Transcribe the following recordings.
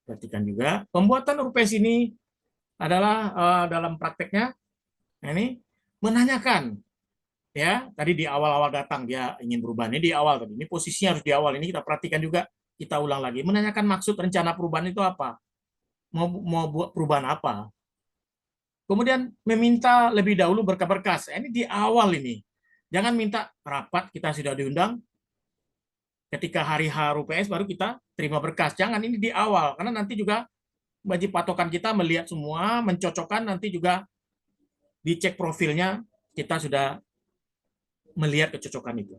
Perhatikan juga pembuatan RUPS ini adalah dalam prakteknya ini menanyakan, ya, tadi di awal-awal datang dia ingin berubah, ini di awal tadi, ini posisinya harus di awal, ini kita perhatikan juga, kita ulang lagi, menanyakan maksud rencana perubahan itu apa, mau buat perubahan apa, kemudian meminta lebih dahulu berkas-berkas, ini di awal ini, jangan minta rapat kita sudah diundang, ketika hari HRUPS baru kita terima berkas, jangan, ini di awal, karena nanti juga wajib patokan kita melihat semua, mencocokkan, nanti juga dicek profilnya, kita sudah melihat kecocokan itu.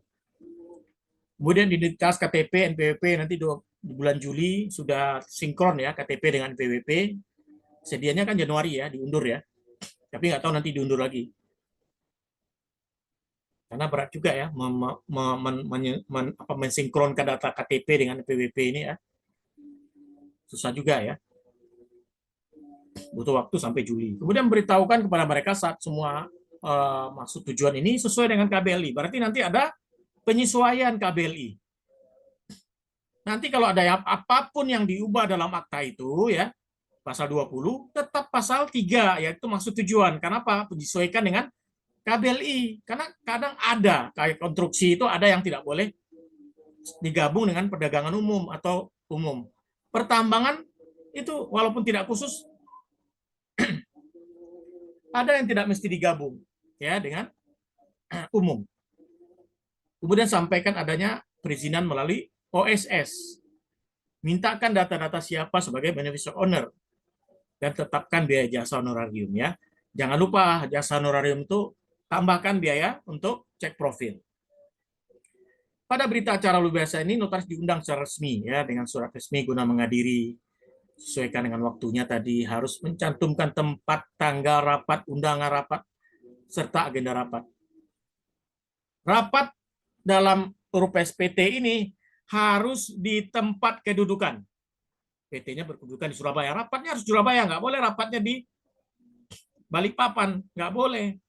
Kemudian identitas KTP, NPWP nanti di bulan Juli sudah sinkron ya KTP dengan NPWP. Sedianya kan Januari ya, diundur ya. Tapi nggak tahu nanti diundur lagi. Karena berat juga ya mensinkronkan data KTP dengan NPWP ini ya. Susah juga ya. Butuh waktu sampai Juli. Kemudian beritahukan kepada mereka saat semua maksud tujuan ini sesuai dengan KBLI. Berarti nanti ada penyesuaian KBLI. Nanti kalau ada apapun yang diubah dalam akta itu ya, pasal 20 tetap pasal 3 yaitu maksud tujuan. Kenapa? Menyesuaikan dengan KBLI. Karena kadang ada kayak konstruksi itu ada yang tidak boleh digabung dengan perdagangan umum atau umum. Pertambangan itu walaupun tidak khusus ada yang tidak mesti digabung ya dengan umum. Kemudian sampaikan adanya perizinan melalui OSS. Mintakan data-data siapa sebagai beneficial owner dan tetapkan biaya jasa honorarium ya. Jangan lupa jasa honorarium itu tambahkan biaya untuk cek profil. Pada berita acara luar biasa ini notaris diundang secara resmi ya dengan surat resmi guna menghadiri, sesuaikan dengan waktunya tadi, harus mencantumkan tempat, tanggal rapat, undangan rapat serta agenda rapat. Rapat dalam RUPS PT ini harus di tempat kedudukan. PT-nya berkedudukan di Surabaya. Rapatnya harus Surabaya, nggak boleh rapatnya di Balikpapan, nggak boleh.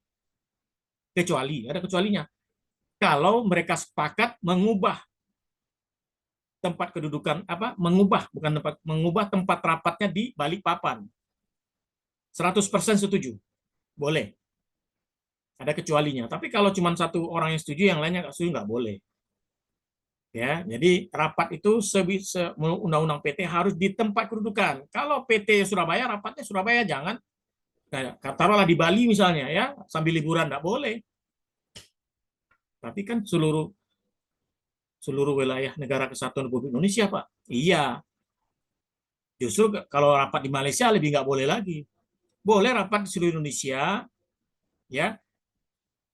Kecuali, ada kecualinya. Kalau mereka sepakat mengubah tempat kedudukan, mengubah tempat rapatnya di Balikpapan. 100% setuju. Boleh. Ada kecualinya. Tapi kalau cuma satu orang yang setuju, yang lainnya nggak setuju, nggak boleh. Ya, jadi rapat itu undang-undang PT harus di tempat kedudukan. Kalau PT Surabaya, rapatnya Surabaya, jangan taruhlah di Bali misalnya ya, sambil liburan nggak boleh. Tapi kan seluruh wilayah negara kesatuan Republik Indonesia, Pak. Iya. Justru kalau rapat di Malaysia lebih nggak boleh lagi. Boleh rapat di seluruh Indonesia, ya.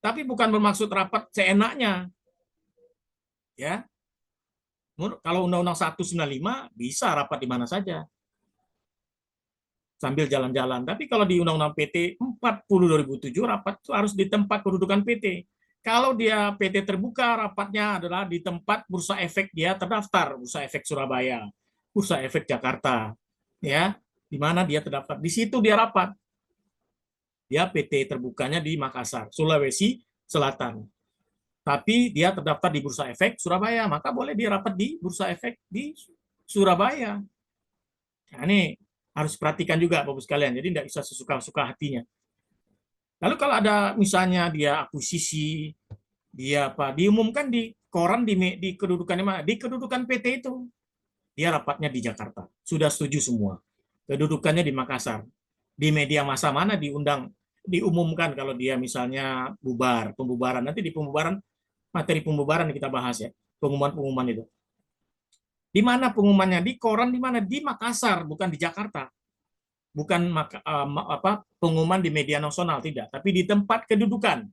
Tapi bukan bermaksud rapat seenaknya, ya. Kalau Undang-Undang 195 bisa rapat di mana saja sambil jalan-jalan. Tapi kalau di Undang-Undang PT 40 2007 rapat itu harus di tempat kedudukan PT. Kalau dia PT terbuka, rapatnya adalah di tempat Bursa Efek dia terdaftar, Bursa Efek Surabaya, Bursa Efek Jakarta, ya, di mana dia terdaftar. Di situ dia rapat. Dia PT terbukanya di Makassar, Sulawesi Selatan. Tapi dia terdaftar di Bursa Efek Surabaya, maka boleh dia rapat di Bursa Efek di Surabaya. Nah, ini harus perhatikan juga Bapak sekalian, jadi tidak bisa sesuka-suka hatinya. Lalu kalau ada misalnya dia akuisisi, dia diumumkan di koran di kedudukan mana? Di kedudukan PT itu. Dia rapatnya di Jakarta. Sudah setuju semua. Kedudukannya di Makassar. Di media massa mana diumumkan kalau dia misalnya pembubaran. Nanti di materi pembubaran kita bahas ya. Pengumuman itu. Di mana pengumumannya? Di koran di mana? Di Makassar, bukan di Jakarta. Bukan pengumuman di media nasional, tidak, tapi di tempat kedudukan.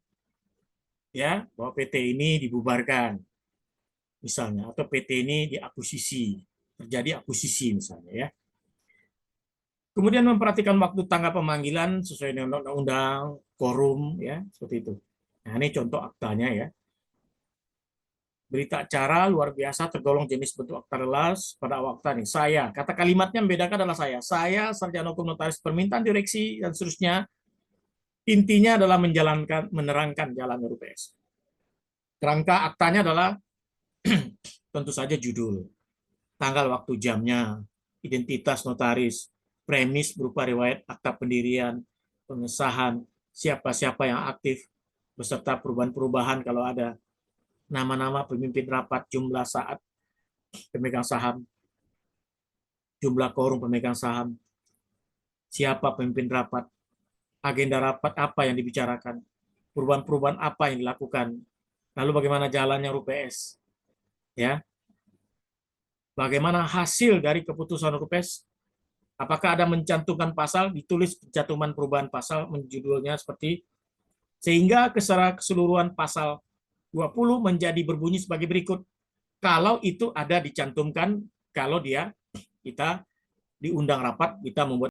Ya, bahwa PT ini dibubarkan misalnya, atau PT ini diakuisisi, terjadi akuisisi misalnya ya. Kemudian memperhatikan waktu tanggal pemanggilan sesuai dengan undang-undang, quorum ya, seperti itu. Nah, ini contoh aktanya ya. Berita acara luar biasa tergolong jenis bentuk akta lelas pada akta ini. Saya, kata kalimatnya membedakan adalah saya sarjana hukum notaris permintaan direksi dan seterusnya. Intinya adalah menerangkan jalan RUPS. Kerangka aktanya adalah tentu saja judul, tanggal waktu jamnya, identitas notaris, premis berupa riwayat akta pendirian, pengesahan, siapa-siapa yang aktif, beserta perubahan-perubahan kalau ada, nama-nama pemimpin rapat, jumlah saat pemegang saham, jumlah quorum pemegang saham, siapa pemimpin rapat, agenda rapat apa yang dibicarakan, perubahan-perubahan apa yang dilakukan, lalu bagaimana jalannya RUPS, ya, bagaimana hasil dari keputusan RUPS, apakah ada mencantumkan pasal, ditulis pencantuman perubahan pasal, menjudulnya seperti, sehingga secara keseluruhan pasal 20 menjadi berbunyi sebagai berikut. Kalau itu ada dicantumkan, kalau kita diundang rapat, kita membuat